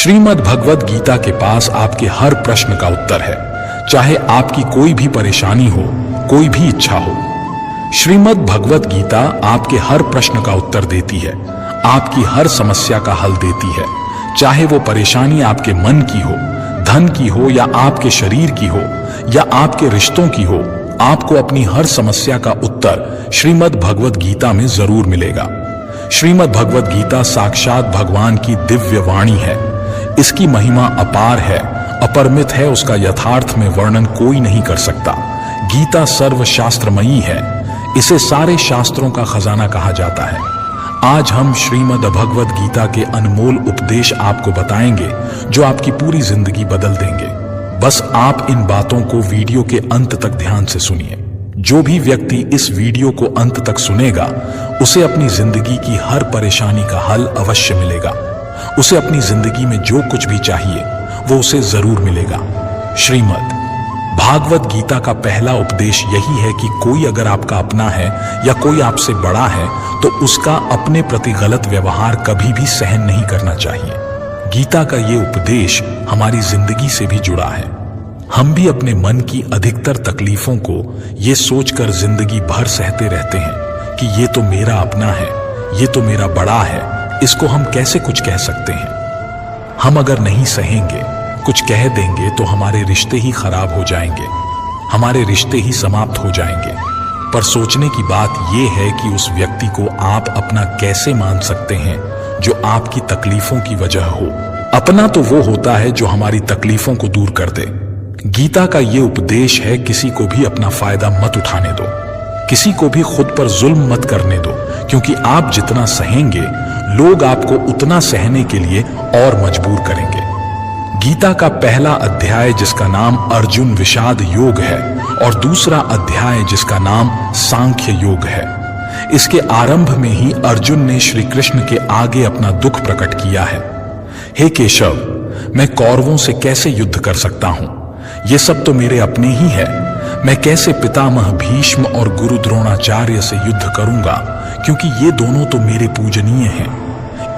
श्रीमद् भगवद गीता के पास आपके हर प्रश्न का उत्तर है, चाहे आपकी कोई भी परेशानी हो, कोई भी इच्छा हो। श्रीमद् भगवद गीता आपके हर प्रश्न का उत्तर देती है, आपकी हर समस्या का हल देती है, चाहे वो परेशानी आपके मन की हो, धन की हो, या आपके शरीर की हो, या आपके रिश्तों की हो। आपको अपनी हर समस्या का उत्तर श्रीमद् भगवद गीता में जरूर मिलेगा। श्रीमद् भगवद गीता साक्षात भगवान की दिव्य वाणी है। इसकी महिमा अपार है, अपरिमित है, उसका यथार्थ में वर्णन कोई नहीं कर सकता। गीता सर्वशास्त्रमयी है, इसे सारे शास्त्रों का खजाना कहा जाता है। आज हम श्रीमद् भगवद गीता के अनमोल उपदेश आपको बताएंगे जो आपकी पूरी जिंदगी बदल देंगे। बस आप इन बातों को वीडियो के अंत तक ध्यान से सुनिए। जो भी व्यक्ति इस वीडियो को अंत तक सुनेगा, उसे अपनी जिंदगी की हर परेशानी का हल अवश्य मिलेगा। उसे अपनी जिंदगी में जो कुछ भी चाहिए वो उसे जरूर मिलेगा। श्रीमद् भागवत गीता का पहला उपदेश यही है कि कोई अगर आपका अपना है या कोई आपसे बड़ा है तो उसका अपने प्रति गलत व्यवहार कभी भी सहन नहीं करना चाहिए। गीता का ये उपदेश हमारी जिंदगी से भी जुड़ा है। हम भी अपने मन की अधिकतर तकलीफों को ये सोचकर जिंदगी भर सहते रहते हैं कि ये तो मेरा अपना है, ये तो मेरा बड़ा है, इसको हम कैसे कुछ कह सकते हैं। हम अगर नहीं सहेंगे, कुछ कह देंगे तो हमारे रिश्ते ही खराब हो जाएंगे, हमारे रिश्ते ही समाप्त हो जाएंगे। पर सोचने की बात यह है कि उस व्यक्ति को आप अपना कैसे मान सकते हैं जो आपकी तकलीफों की वजह हो। अपना तो वो होता है जो हमारी तकलीफों को दूर कर दे। गीता का ये उपदेश है, किसी को भी अपना फायदा मत उठाने दो, किसी को भी खुद पर जुल्म मत करने दो, क्योंकि आप जितना सहेंगे लोग आपको उतना सहने के लिए और मजबूर करेंगे। गीता का पहला अध्याय जिसका नाम अर्जुन विषाद योग है और दूसरा अध्याय जिसका नाम सांख्य योग है, इसके आरंभ में ही अर्जुन ने श्री कृष्ण के आगे अपना दुख प्रकट किया है। हे केशव, मैं कौरवों से कैसे युद्ध कर सकता हूं? ये सब तो मेरे अपने ही है। मैं कैसे पितामह भीष्म और गुरु द्रोणाचार्य से युद्ध करूंगा, क्योंकि ये दोनों तो मेरे पूजनीय हैं।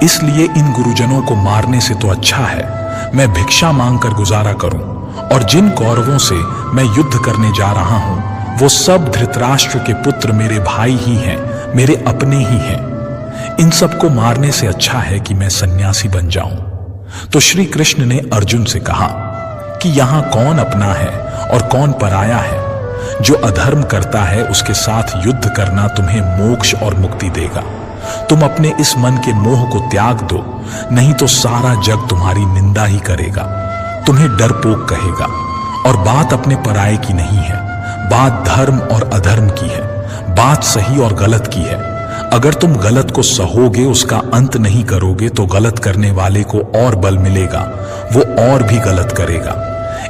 इसलिए इन गुरुजनों को मारने से तो अच्छा है मैं भिक्षा मांगकर गुजारा करूं। और जिन कौरवों से मैं युद्ध करने जा रहा हूं वो सब धृतराष्ट्र के पुत्र मेरे भाई ही हैं, मेरे अपने ही हैं। इन सबको मारने से अच्छा है कि मैं सन्यासी बन जाऊं। तो श्री कृष्ण ने अर्जुन से कहा कि यहां कौन अपना है और कौन पराया है। जो अधर्म करता है उसके साथ युद्ध करना तुम्हें मोक्ष और मुक्ति देगा। तुम अपने इस मन के मोह को त्याग दो, नहीं तो सारा जग तुम्हारी निंदा ही करेगा, तुम्हें डरपोक कहेगा। और बात अपने पराये की नहीं है, बात धर्म और अधर्म की है, बात सही और गलत की है। अगर तुम गलत को सहोगे, उसका अंत नहीं करोगे, तो गलत करने वाले को और बल मिलेगा, वो और भी गलत करेगा।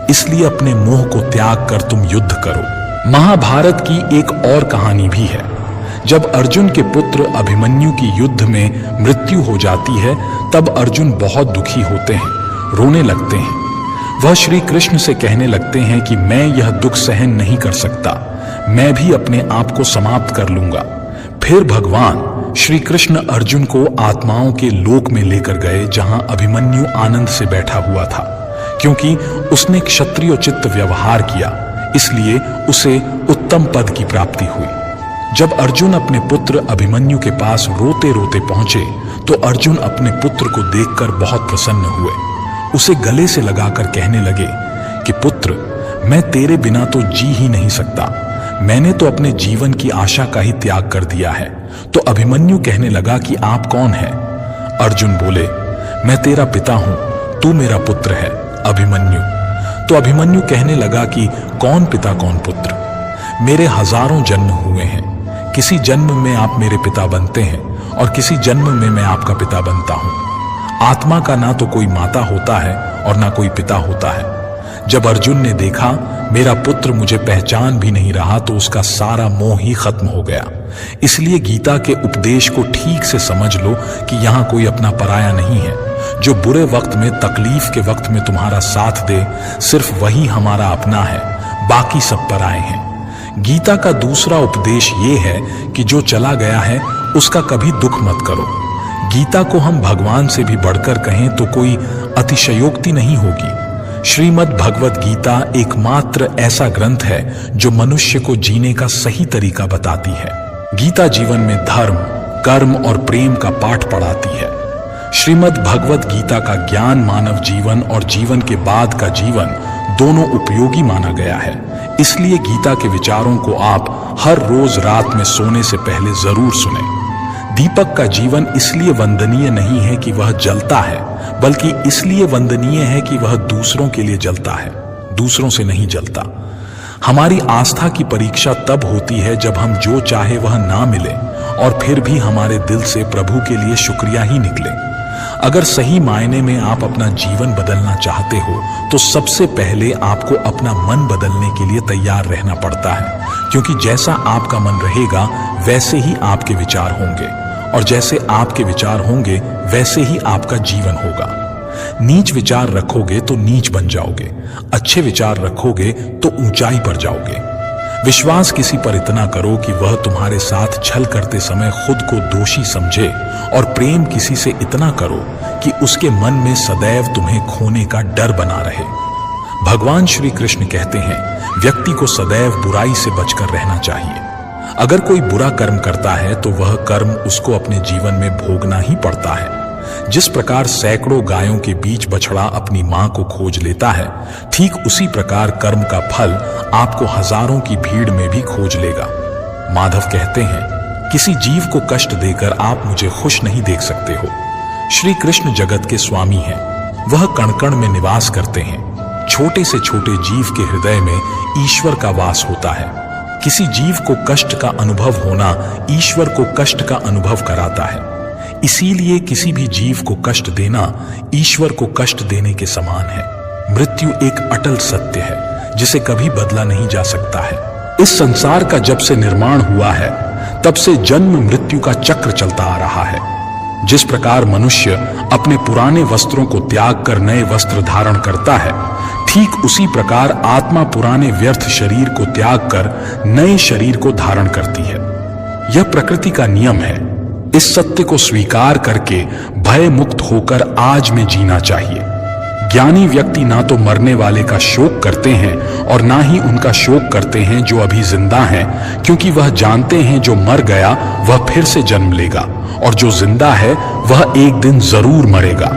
इसलिए अपने मोह को त्याग कर तुम युद्ध करो। महाभारत की एक और कहानी भी है। जब अर्जुन के पुत्र अभिमन्यु की युद्ध में मृत्यु हो जाती है, तब अर्जुन बहुत दुखी होते हैं, रोने लगते हैं। वह श्री कृष्ण से कहने लगते हैं कि मैं यह दुख सहन नहीं कर सकता, मैं भी अपने आप को समाप्त कर लूंगा। फिर भगवान श्री कृष्ण अर्जुन को आत्माओं के लोक में लेकर गए, जहां अभिमन्यु आनंद से बैठा हुआ था। क्योंकि उसने क्षत्रियोचित व्यवहार किया, इसलिए उसे उत्तम पद की प्राप्ति हुई। जब अर्जुन अपने पुत्र अभिमन्यु के पास रोते रोते पहुंचे तो अर्जुन अपने पुत्र को देखकर बहुत प्रसन्न हुए। उसे गले से लगाकर कहने लगे कि पुत्र, मैं तेरे बिना तो जी ही नहीं सकता, मैंने तो अपने जीवन की आशा का ही त्याग कर दिया है। तो अभिमन्यु कहने लगा कि आप कौन हैं? अर्जुन बोले, मैं तेरा पिता हूं, तू मेरा पुत्र है अभिमन्यु। तो अभिमन्यु कहने लगा कि कौन पिता कौन पुत्र? मेरे हजारों जन्म हुए हैं, किसी जन्म में आप मेरे पिता बनते हैं और किसी जन्म में मैं आपका पिता बनता हूं। आत्मा का ना तो कोई माता होता है और ना कोई पिता होता है। जब अर्जुन ने देखा मेरा पुत्र मुझे पहचान भी नहीं रहा तो उसका सारा मोह ही खत्म हो गया। इसलिए गीता के उपदेश को ठीक से समझ लो कि यहाँ कोई अपना पराया नहीं है। जो बुरे वक्त में, तकलीफ के वक्त में तुम्हारा साथ दे, सिर्फ वही हमारा अपना है, बाकी सब पराए हैं। गीता का दूसरा उपदेश ये है कि जो चला गया है उसका कभी दुख मत करो, गीता को हम भगवान से भी बढ़कर कहें तो कोई अतिशयोक्ति नहीं होगी। श्रीमद् भगवत गीता एकमात्र ऐसा ग्रंथ है जो मनुष्य को जीने का सही तरीका बताती है। गीता जीवन में धर्म, कर्म और प्रेम का पाठ पढ़ाती है। श्रीमद् भगवत गीता का ज्ञान मानव जीवन और जीवन के बाद का जीवन दोनों उपयोगी माना गया है। इसलिए गीता के विचारों को आप हर रोज रात में सोने से पहले जरूर सुनें। दीपक का जीवन इसलिए वंदनीय नहीं है कि वह जलता है, बल्कि इसलिए वंदनीय है कि वह दूसरों के लिए जलता है, दूसरों से नहीं जलता। हमारी आस्था की परीक्षा तब होती है जब हम जो चाहे वह ना मिले और फिर भी हमारे दिल से प्रभु के लिए शुक्रिया ही निकले। अगर सही मायने में आप अपना जीवन बदलना चाहते हो तो सबसे पहले आपको अपना मन बदलने के लिए तैयार रहना पड़ता है, क्योंकि जैसा आपका मन रहेगा वैसे ही आपके विचार होंगे, और जैसे आपके विचार होंगे वैसे ही आपका जीवन होगा। नीच विचार रखोगे तो नीच बन जाओगे, अच्छे विचार रखोगे तो ऊंचाई पर जाओगे। विश्वास किसी पर इतना करो कि वह तुम्हारे साथ छल करते समय खुद को दोषी समझे, और प्रेम किसी से इतना करो कि उसके मन में सदैव तुम्हें खोने का डर बना रहे। भगवान श्री कृष्ण कहते हैं, व्यक्ति को सदैव बुराई से बचकर रहना चाहिए। अगर कोई बुरा कर्म करता है तो वह कर्म उसको अपने जीवन में भोगना ही पड़ता है। जिस प्रकार सैकड़ों गायों के बीच बछड़ा अपनी मां को खोज लेता है, ठीक उसी प्रकार कर्म का फल आपको हजारों की भीड़ में भी खोज लेगा। माधव कहते हैं, किसी जीव को कष्ट देकर आप मुझे खुश नहीं देख सकते हो। श्री कृष्ण जगत के स्वामी हैं, वह कण कण में निवास करते हैं। छोटे से छोटे जीव के हृदय में ईश्वर का वास होता है। किसी जीव को कष्ट का अनुभव होना ईश्वर को कष्ट का अनुभव कराता है। इसीलिए किसी भी जीव को कष्ट देना ईश्वर को कष्ट देने के समान है। मृत्यु एक अटल सत्य है जिसे कभी बदला नहीं जा सकता है। इस संसार का जब से निर्माण हुआ है तब से जन्म मृत्यु का चक्र चलता आ रहा है। जिस प्रकार मनुष्य अपने पुराने वस्त्रों को त्याग कर नए वस्त्र धारण करता है, ठीक उसी प्रकार आत्मा पुराने व्यर्थ शरीर को त्याग कर नए शरीर को धारण करती है। यह प्रकृति का नियम है। इस सत्य को स्वीकार करके भय मुक्त होकर आज में जीना चाहिए। ज्ञानी व्यक्ति ना तो मरने वाले का शोक करते हैं और ना ही उनका शोक करते हैं जो अभी जिंदा हैं, क्योंकि वह जानते हैं जो मर गया वह फिर से जन्म लेगा और जो जिंदा है वह एक दिन जरूर मरेगा।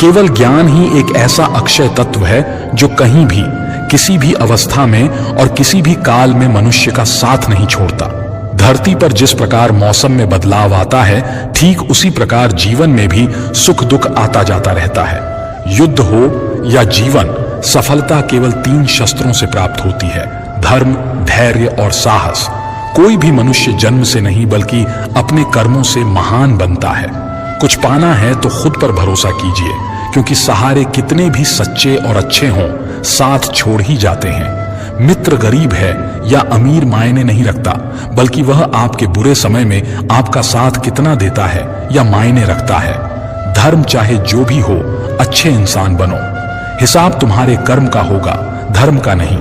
केवल ज्ञान ही एक ऐसा अक्षय तत्व है जो कहीं भी, किसी भी अवस्था में और किसी भी काल में मनुष्य का साथ नहीं छोड़ता। धरती पर जिस प्रकार मौसम में बदलाव आता है, ठीक उसी प्रकार जीवन में भी सुख दुख आता जाता रहता है। युद्ध हो या जीवन, सफलता केवल 3 शस्त्रों से प्राप्त होती है: धर्म, धैर्य और साहस। कोई भी मनुष्य जन्म से नहीं बल्कि अपने कर्मों से महान बनता है। कुछ पाना है तो खुद पर भरोसा कीजिए, क्योंकि सहारे कितने भी सच्चे और अच्छे हों, साथ छोड़ ही जाते हैं। मित्र गरीब है या अमीर मायने नहीं रखता, बल्कि वह आपके बुरे समय में आपका साथ कितना देता है या मायने रखता है। धर्म चाहे जो भी हो, अच्छे इंसान बनो। हिसाब तुम्हारे कर्म का होगा, धर्म का नहीं।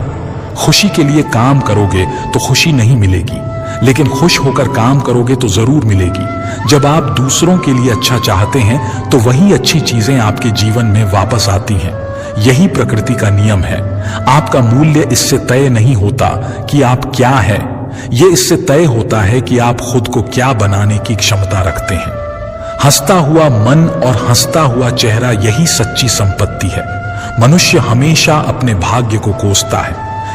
खुशी के लिए काम करोगे तो खुशी नहीं मिलेगी, लेकिन खुश होकर काम करोगे तो जरूर मिलेगी। जब आप दूसरों के लिए अच्छा चाहते हैं तो वही अच्छी चीजें आपके जीवन में वापस आती हैं। यही प्रकृति का नियम है। आपका मूल्य इससे तय नहीं होता कि आप क्या है, यह इससे तय होता है कि आप खुद को क्या बनाने की क्षमता रखते हैं। हंसता हुआ मन और हंसता हुआ चेहरा, यही सच्ची संपत्ति है। मनुष्य हमेशा अपने भाग्य को कोसता है,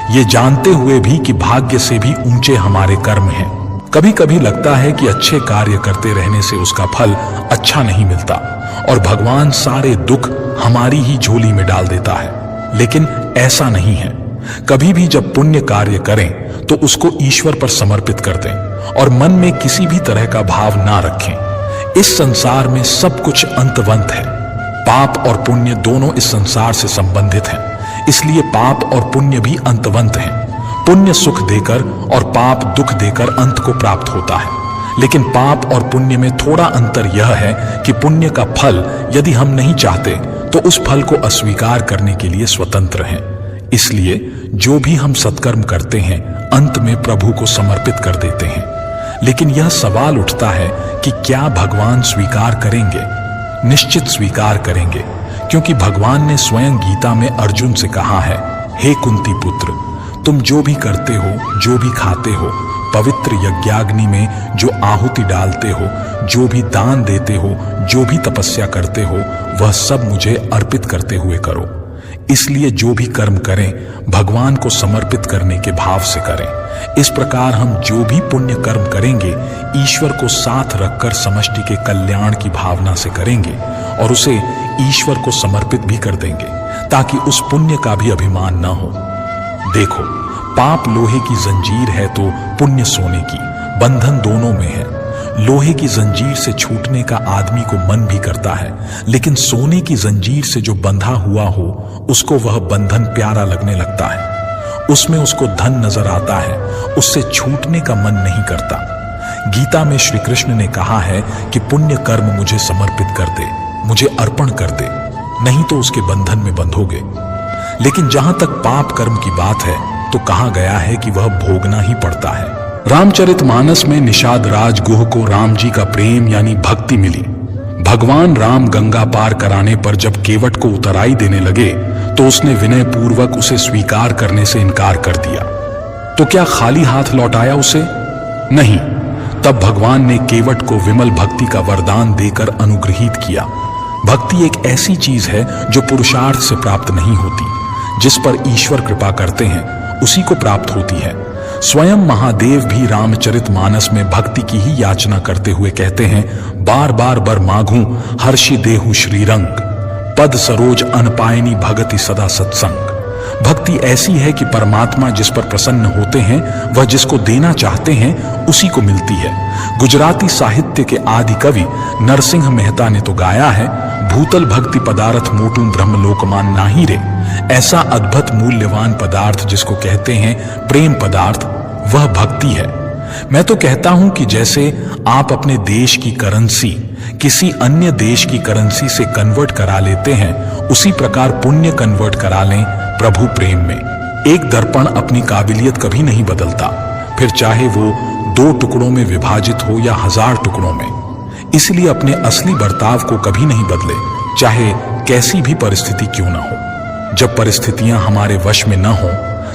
ये जानते हुए भी कि भाग्य से भी ऊंचे हमारे कर्म हैं। कभी कभी लगता है कि अच्छे कार्य करते रहने से उसका फल अच्छा नहीं मिलता और भगवान सारे दुख हमारी ही झोली में डाल देता है, लेकिन ऐसा नहीं है। कभी भी जब पुण्य कार्य करें तो उसको ईश्वर पर समर्पित कर दें और मन में किसी भी तरह का भाव ना रखें। इस संसार में सब कुछ अंतवंत है। पाप और पुण्य दोनों इस संसार से संबंधित हैं, इसलिए पाप और पुण्य भी अंतवंत हैं। पुण्य सुख देकर और पाप दुख देकर अंत को प्राप्त होता है, लेकिन पाप और पुण्य में थोड़ा अंतर यह है कि पुण्य का फल यदि हम नहीं चाहते तो उस फल को अस्वीकार करने के लिए स्वतंत्र हैं। इसलिए जो भी हम सत्कर्म करते हैं अंत में प्रभु को समर्पित कर देते हैं। लेकिन यह सवाल उठता है कि क्या भगवान स्वीकार करेंगे? निश्चित स्वीकार करेंगे, क्योंकि भगवान ने स्वयं गीता में अर्जुन से कहा है, हे कुंती पुत्र, तुम जो भी करते हो, जो भी खाते हो, पवित्र यज्ञाग्नि में जो आहुति डालते हो, जो भी दान देते हो, जो भी तपस्या करते हो, वह सब मुझे अर्पित करते हुए करो। इसलिए जो भी कर्म करें भगवान को समर्पित करने के भाव से करें। इस प्रकार हम जो भी पुण्य कर्म करेंगे ईश्वर को साथ रखकर समष्टि के कल्याण की भावना से करेंगे और उसे ईश्वर को समर्पित भी कर देंगे, ताकि उस पुण्य का भी अभिमान न हो। देखो, पाप लोहे की जंजीर है तो पुण्य सोने की, बंधन दोनों में है। लोहे की जंजीर से छूटने का आदमी को मन भी करता है, लेकिन सोने की जंजीर से जो बंधा हुआ हो उसको वह बंधन प्यारा लगने लगता है। उसमें उसको धन नजर आता है, उससे छूटने का मन नहीं करता। गीता में श्री कृष्ण ने कहा है कि पुण्य कर्म मुझे समर्पित कर दे, मुझे अर्पण कर दे, नहीं तो उसके बंधन में बंधोगे। लेकिन जहां तक पाप कर्म की बात है तो कहा गया है कि वह भोगना ही पड़ता है। रामचरितमानस में निषाद राज गुह को राम जी का प्रेम यानी भक्ति मिली। भगवान राम गंगा पार कराने पर जब केवट को उतराई देने लगे तो उसने विनय पूर्वक उसे स्वीकार करने से इनकार कर दिया। तो क्या खाली हाथ लौटाया उसे? नहीं। तब भगवान ने केवट को विमल भक्ति का वरदान देकर अनुग्रहित किया। भक्ति एक ऐसी चीज है जो पुरुषार्थ से प्राप्त नहीं होती, जिस पर ईश्वर कृपा करते हैं उसी को प्राप्त होती है। स्वयं महादेव भी रामचरितमानस में भक्ति की ही याचना करते हुए कहते हैं, बार बार बर माघू हर्षि देहु श्रीरंग, पद सरोज अनपायनी भगति सदा सत्संग। भक्ति ऐसी है कि परमात्मा जिस पर प्रसन्न होते हैं वह जिसको देना चाहते हैं उसी को मिलती है। गुजराती साहित्य के आदि कवि नरसिंह मेहता ने तो गाया है, भूतल भक्ति पदार्थ मोटू ब्रह्मलोकमान नाही रे। ऐसा अद्भुत मूल्यवान पदार्थ जिसको कहते हैं प्रेम पदार्थ, वह भक्ति है। मैं तो कहता हूं कि जैसे आप अपने देश की करेंसी किसी अन्य देश की करेंसी से कन्वर्ट करा लेते हैं, उसी प्रकार पुण्य कन्वर्ट करा लें प्रभु प्रेम में। एक दर्पण अपनी काबिलियत कभी नहीं बदलता, फिर चाहे वो 2 टुकड़ों में विभाजित हो या 1000 टुकड़ों में। इसलिए अपने असली बर्ताव को कभी नहीं बदले, चाहे कैसी भी परिस्थिति क्यों ना हो। जब परिस्थितियां हमारे वश में न हो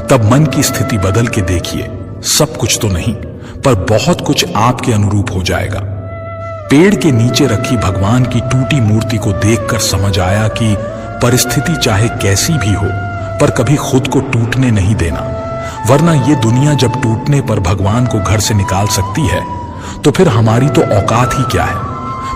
तब मन की स्थिति बदल के देखिए, सब कुछ तो नहीं पर बहुत कुछ आपके अनुरूप हो जाएगा। पेड़ के नीचे रखी भगवान की टूटी मूर्ति को देखकर समझ आया कि परिस्थिति चाहे कैसी भी हो पर कभी खुद को टूटने नहीं देना, वरना ये दुनिया जब टूटने पर भगवान को घर से निकाल सकती है तो फिर हमारी तो औकात ही क्या है।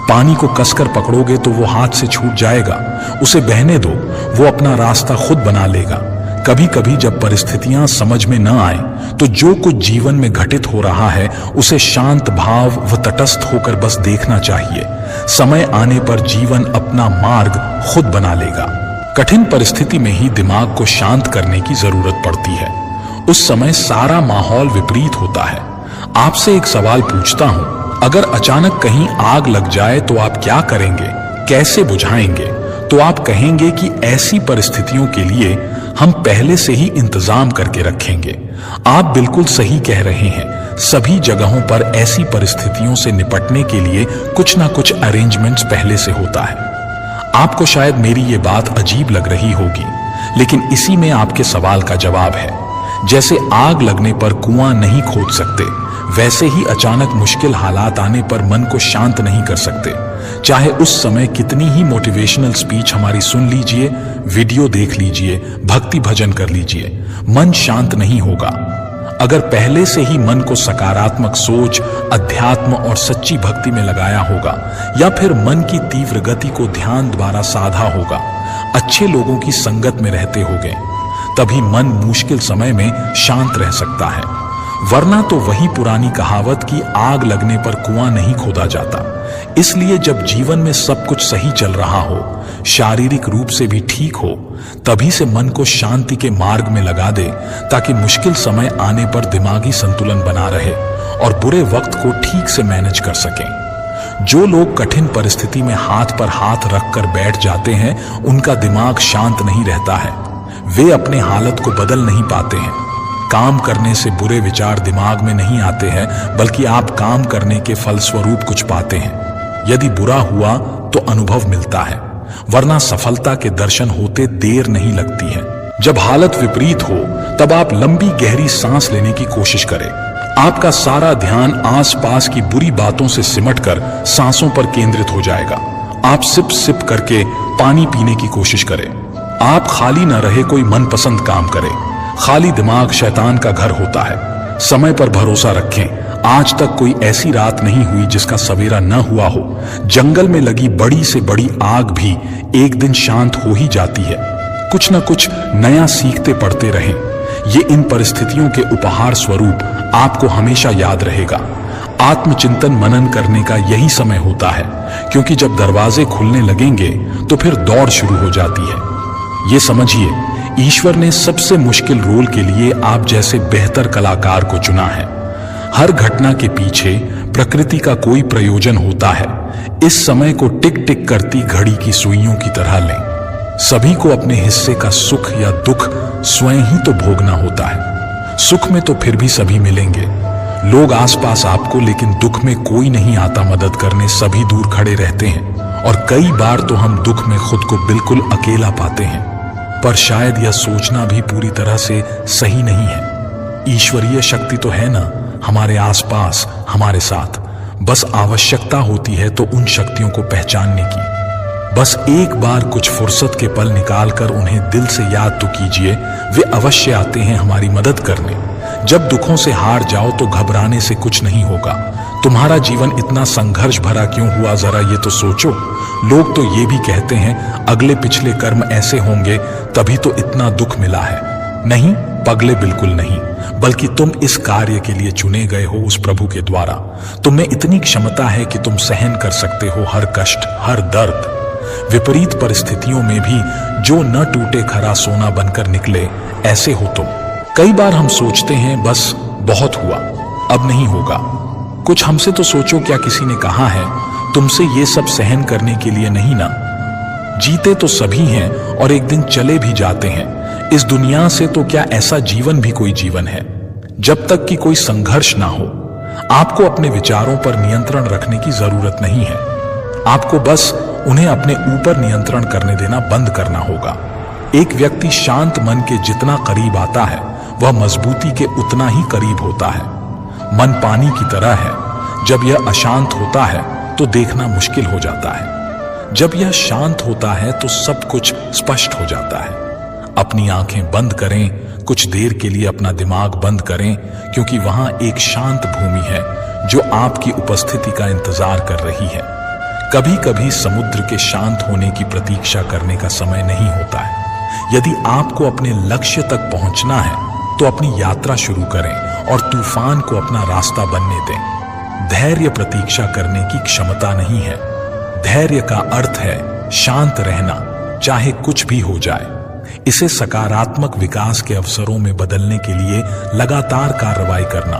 पानी को कसकर पकड़ोगे तो वो हाथ से छूट जाएगा, उसे बहने दो, वो अपना रास्ता खुद बना लेगा। कभी कभी जब परिस्थितियां समझ में न आए तो जो कुछ जीवन में घटित हो रहा है उसे शांत भाव व तटस्थ होकर बस देखना चाहिए। समय आने पर जीवन अपना मार्ग खुद बना लेगा। कठिन परिस्थिति में ही दिमाग को शांत करने की जरूरत पड़ती है। उस समय सारा माहौल विपरीत होता है। आपसे एक सवाल पूछता हूं, अगर अचानक कहीं आग लग जाए तो आप क्या करेंगे, कैसे बुझाएंगे? तो आप कहेंगे कि ऐसी परिस्थितियों के लिए हम पहले से ही इंतजाम करके रखेंगे। आप बिल्कुल सही कह रहे हैं। सभी जगहों पर ऐसी परिस्थितियों से निपटने के लिए कुछ ना कुछ अरेंजमेंट्स पहले से होता है। आपको शायद मेरी ये बात अजीब लग रही होगी, लेकिन इसी में आपके सवाल का जवाब है। जैसे आग लगने पर कुआं नहीं खोद सकते, वैसे ही अचानक मुश्किल हालात आने पर मन को शांत नहीं कर सकते। चाहे उस समय कितनी ही मोटिवेशनल स्पीच हमारी सुन लीजिए, वीडियो देख लीजिए, भक्ति भजन कर लीजिए, मन शांत नहीं होगा। अगर पहले से ही मन को सकारात्मक सोच, अध्यात्म और सच्ची भक्ति में लगाया होगा, या फिर मन की तीव्र गति को ध्यान द्वारा साधा होगा, अच्छे लोगों की संगत में रहते होंगे, तभी मन मुश्किल समय में शांत रह सकता है। वरना तो वही पुरानी कहावत कि आग लगने पर कुआं नहीं खोदा जाता। इसलिए जब जीवन में सब कुछ सही चल रहा हो, शारीरिक रूप से भी ठीक हो, तभी से मन को शांति के मार्ग में लगा दे, ताकि मुश्किल समय आने पर दिमागी संतुलन बना रहे और बुरे वक्त को ठीक से मैनेज कर सकें। जो लोग कठिन परिस्थिति में हाथ पर हाथ रखकर बैठ जाते हैं, उनका दिमाग शांत नहीं रहता है। वे अपने हालत को बदल नहीं पाते हैं। काम करने से बुरे विचार दिमाग में नहीं आते हैं, बल्कि आप काम करने के फलस्वरूप कुछ पाते हैं। यदि बुरा हुआ तो अनुभव मिलता है, वरना सफलता के दर्शन होते देर नहीं लगती है। जब हालत विपरीत हो तब आप लंबी गहरी सांस लेने की कोशिश करें। आपका सारा ध्यान आसपास की बुरी बातों से सिमटकर सांसों पर केंद्रित हो जाएगा। आप सिप सिप करके पानी पीने की कोशिश करें। आप खाली न रहे कोई मनपसंद काम करें। खाली दिमाग शैतान का घर होता है। समय पर भरोसा रखें। आज तक कोई ऐसी रात नहीं हुई जिसका सवेरा न हुआ हो। जंगल में लगी बड़ी से बड़ी आग भी एक दिन शांत हो ही जाती है। कुछ न कुछ नया सीखते पढ़ते रहें। ये इन परिस्थितियों के उपहार स्वरूप आपको हमेशा याद रहेगा। आत्मचिंतन मनन करने का यही समय होता है, क्योंकि जब दरवाजे खुलने लगेंगे तो फिर दौड़ शुरू हो जाती है। ये समझिए, ईश्वर ने सबसे मुश्किल रोल के लिए आप जैसे बेहतर कलाकार को चुना है। हर घटना के पीछे प्रकृति का कोई प्रयोजन होता है। इस समय को टिक टिक करती घड़ी की सुइयों की तरह लें। सभी को अपने हिस्से का सुख या दुख स्वयं ही तो भोगना होता है। सुख में तो फिर भी सभी मिलेंगे, लोग आसपास आपको, लेकिन दुख में कोई नहीं आता मदद करने, सभी दूर खड़े रहते हैं। और कई बार तो हम दुख में खुद को बिल्कुल अकेला पाते हैं। पर शायद यह सोचना भी पूरी तरह से सही नहीं है। ईश्वरीय शक्ति तो है ना हमारे आसपास, हमारे साथ। बस आवश्यकता होती है तो उन शक्तियों को पहचानने की। बस एक बार कुछ फुर्सत के पल निकालकर उन्हें दिल से याद तो कीजिए। वे अवश्य आते हैं हमारी मदद करने। जब दुखों से हार जाओ तो घबराने से कुछ नहीं होगा। तुम्हारा जीवन इतना संघर्ष भरा क्यों हुआ, जरा ये तो सोचो। लोग तो ये भी कहते हैं अगले पिछले कर्म ऐसे होंगे तभी तो इतना दुख मिला है। नहीं, पगले बिल्कुल नहीं, बल्कि तुम इस कार्य के लिए चुने गए हो उस प्रभु के द्वारा। तुम में इतनी क्षमता है कि तुम सहन कर सकते हो हर कष्ट, हर दर्द। विपरीत परिस्थितियों में भी जो न टूटे खरा सोना बनकर निकले, ऐसे हो तुम। कई बार हम सोचते हैं बस बहुत हुआ, अब नहीं होगा। कुछ हमसे तो सोचो, क्या किसी ने कहा है तुमसे ये सब सहन करने के लिए नहीं ना? जीते तो सभी हैं और एक दिन चले भी जाते हैं। इस दुनिया से तो क्या ऐसा जीवन भी कोई जीवन है जब तक कि कोई संघर्ष ना हो। आपको अपने विचारों पर नियंत्रण रखने की जरूरत नहीं है। आपको बस उन्हें अपने ऊपर नियंत्रण करने देना बंद करना होगा। एक व्यक्ति शांत मन के जितना करीब आता है, वह मजबूती के उतना ही करीब होता है। मन पानी की तरह है, जब यह अशांत होता है तो देखना मुश्किल हो जाता है। जब यह शांत होता है तो सब कुछ स्पष्ट हो जाता है। अपनी आंखें बंद करें, कुछ देर के लिए अपना दिमाग बंद करें, क्योंकि वहां एक शांत भूमि है जो आपकी उपस्थिति का इंतजार कर रही है। कभी कभी समुद्र के शांत होने की प्रतीक्षा करने का समय नहीं होता है। यदि आपको अपने लक्ष्य तक पहुंचना है तो अपनी यात्रा शुरू करें और तूफान को अपना रास्ता बनने दें। धैर्य प्रतीक्षा करने की क्षमता नहीं है। धैर्य का अर्थ है शांत रहना, चाहे कुछ भी हो जाए। इसे सकारात्मक विकास के अवसरों में बदलने के लिए लगातार कार्रवाई करना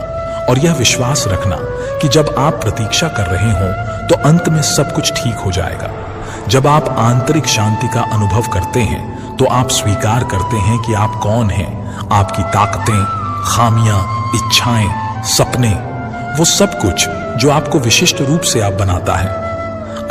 और यह विश्वास रखना कि जब आप प्रतीक्षा कर रहे हो तो अंत में सब कुछ ठीक हो जाएगा। जब आप आंतरिक शांति का अनुभव करते हैं तो आप स्वीकार करते हैं कि आप कौन हैं। आपकी ताकतें, खामियां, इच्छाएं, सपने, वो सब कुछ जो आपको विशिष्ट रूप से आप बनाता है।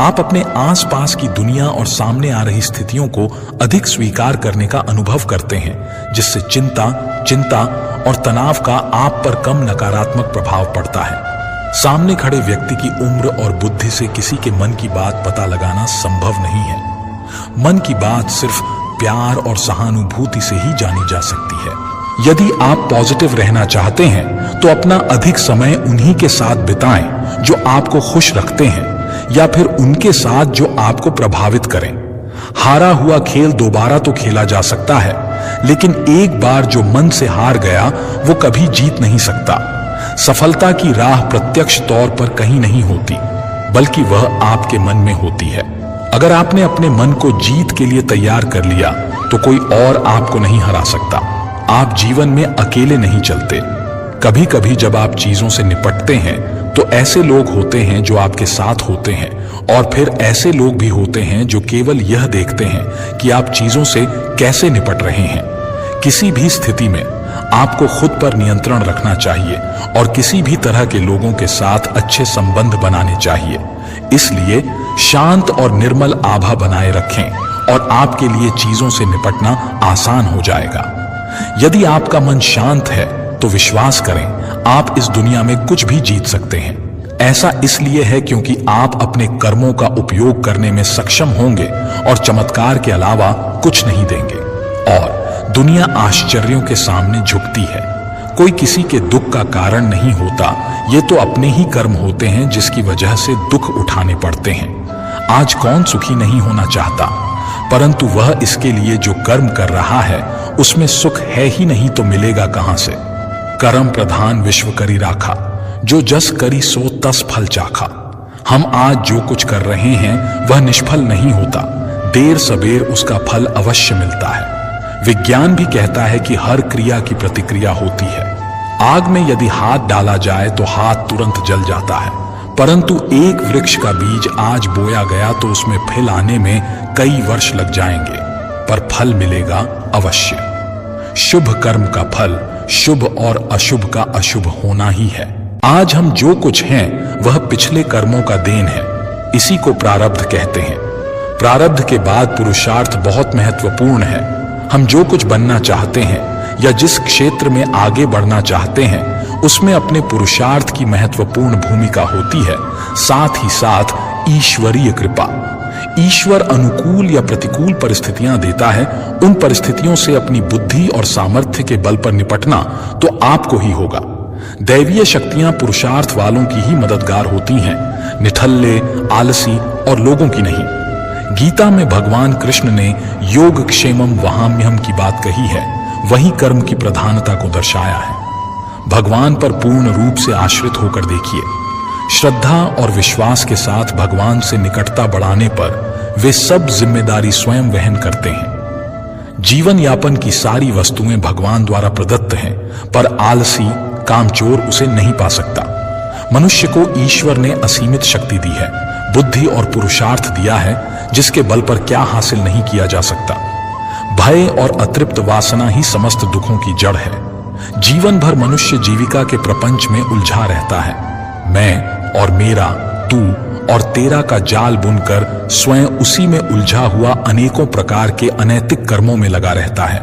आप अपने आसपास की दुनिया और सामने आ रही स्थितियों को अधिक स्वीकार करने का अनुभव करते हैं, जिससे चिंता और तनाव का आप पर कम नकारात्मक प्रभाव पड़ता है। सामने खड़े व्यक्ति की उम्र और बुद्धि से किसी के मन की बात पता लगाना संभव नहीं है। मन की बात सिर्फ प्यार और सहानुभूति से ही जानी जा सकती है। यदि आप पॉजिटिव रहना चाहते हैं तो अपना अधिक समय उन्हीं के साथ बिताएं जो आपको खुश रखते हैं, या फिर उनके साथ जो आपको प्रभावित करें। हारा हुआ खेल दोबारा तो खेला जा सकता है, लेकिन एक बार जो मन से हार गया वो कभी जीत नहीं सकता। सफलता की राह प्रत्यक्ष तौर पर कहीं नहीं होती, बल्कि वह आपके मन में होती है। अगर आपने अपने मन को जीत के लिए तैयार कर लिया तो कोई और आपको नहीं हरा सकता। आप जीवन में अकेले नहीं चलते। कभी कभी जब आप चीजों से निपटते हैं तो ऐसे लोग होते हैं जो आपके साथ होते हैं, और फिर ऐसे लोग भी होते हैं जो केवल यह देखते हैं कि आप चीजों से कैसे निपट रहे हैं। किसी भी स्थिति में आपको खुद पर नियंत्रण रखना चाहिए और किसी भी तरह के लोगों के साथ अच्छे संबंध बनाने चाहिए। इसलिए शांत और निर्मल आभा बनाए रखें और आपके लिए चीजों से निपटना आसान हो जाएगा। यदि आपका मन शांत है तो विश्वास करें, आप इस दुनिया में कुछ भी जीत सकते हैं। ऐसा इसलिए है क्योंकि आप अपने कर्मों का उपयोग करने में सक्षम होंगे और चमत्कार के अलावा कुछ नहीं देंगे। और दुनिया आश्चर्यों के सामने झुकती है। कोई किसी के दुख का कारण नहीं होता, ये तो अपने ही कर्म होते हैं जिसकी वजह से दुख उठाने पड़ते हैं। आज कौन सुखी नहीं होना चाहता, परंतु वह इसके लिए जो कर्म कर रहा है उसमें सुख है ही नहीं तो मिलेगा कहां से। कर्म प्रधान विश्व करी राखा, जो जस करी सो तस फल चाखा। हम आज जो कुछ कर रहे हैं वह निष्फल नहीं होता, देर सबेर उसका फल अवश्य मिलता है। विज्ञान भी कहता है कि हर क्रिया की प्रतिक्रिया होती है। आग में यदि हाथ डाला जाए तो हाथ तुरंत जल जाता है, परंतु एक वृक्ष का बीज आज बोया गया तो उसमें फल आने में कई वर्ष लग जाएंगे, पर फल मिलेगा अवश्य। शुभ कर्म का फल शुभ और अशुभ का अशुभ होना ही है। आज हम जो कुछ हैं वह पिछले कर्मों का देन है। इसी को प्रारब्ध कहते हैं। प्रारब्ध के बाद पुरुषार्थ बहुत महत्वपूर्ण है। हम जो कुछ बनना चाहते हैं या जिस क्षेत्र में आगे बढ़ना चाहते हैं उसमें अपने पुरुषार्थ की महत्वपूर्ण भूमिका होती है, साथ ही साथ ईश्वरीय कृपा। ईश्वर अनुकूल या प्रतिकूल परिस्थितियां देता है, उन परिस्थितियों से अपनी बुद्धि और सामर्थ्य के बल पर निपटना तो आपको ही होगा। दैवीय शक्तियां पुरुषार्थ वालों की ही मददगार होती हैं, निठल्ले, आलसी और लोगों की नहीं। गीता में भगवान कृष्ण ने योग क्षेमम वहाम्यहम की बात कही है, वही कर्म की प्रधानता को दर्शाया है। भगवान पर पूर्ण रूप से आश्रित होकर देखिए। श्रद्धा और विश्वास के साथ भगवान से निकटता बढ़ाने पर वे सब जिम्मेदारी स्वयं वहन करते हैं। जीवन यापन की सारी वस्तुएं भगवान द्वारा प्रदत्त हैं, पर आलसी कामचोर उसे नहीं पा सकता। मनुष्य को ईश्वर ने असीमित शक्ति दी है, बुद्धि और पुरुषार्थ दिया है, जिसके बल पर क्या हासिल नहीं किया जा सकता। भय और अतृप्त वासना ही समस्त दुखों की जड़ है। जीवन भर मनुष्य जीविका के प्रपंच में उलझा रहता है। मैं और मेरा, तू और तेरा का जाल बुनकर स्वयं उसी में उलझा हुआ अनेकों प्रकार के अनैतिक कर्मों में लगा रहता है।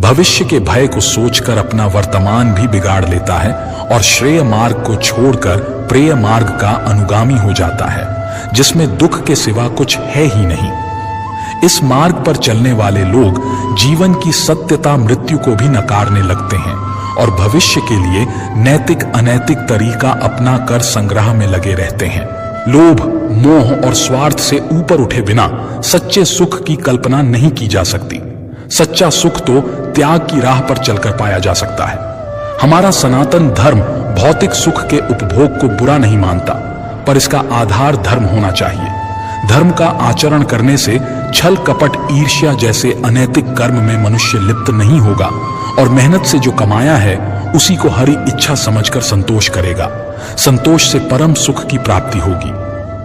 भविष्य के भय को सोचकर अपना वर्तमान भी बिगाड़ लेता है और श्रेय मार्ग को छोड़कर प्रेय मार्ग का अनुगामी हो जाता है, जिसमें दुख के सिवा कुछ है ही नहीं। इस मार्ग पर चलने वाले लोग जीवन की सत्यता मृत्यु को भी नकारने लगते हैं और भविष्य के लिए नैतिक अनैतिक तरीका अपना कर संग्रह में लगे रहते हैं। लोभ, मोह और स्वार्थ से ऊपर उठे बिना सच्चे सुख की कल्पना नहीं की जा सकती। सच्चा सुख तो त्याग की राह पर चलकर पाया जा सकता है। हमारा सनातन धर्म भौतिक सुख के उपभोग को बुरा नहीं मानता, पर इसका आधार धर्म होना चाहिए। धर्म का आचरण करने से छल कपट ईर्ष्या जैसे अनैतिक कर्म में मनुष्य लिप्त नहीं होगा और मेहनत से जो कमाया है उसी को हरि इच्छा समझकर संतोष करेगा। संतोष से परम सुख की प्राप्ति होगी।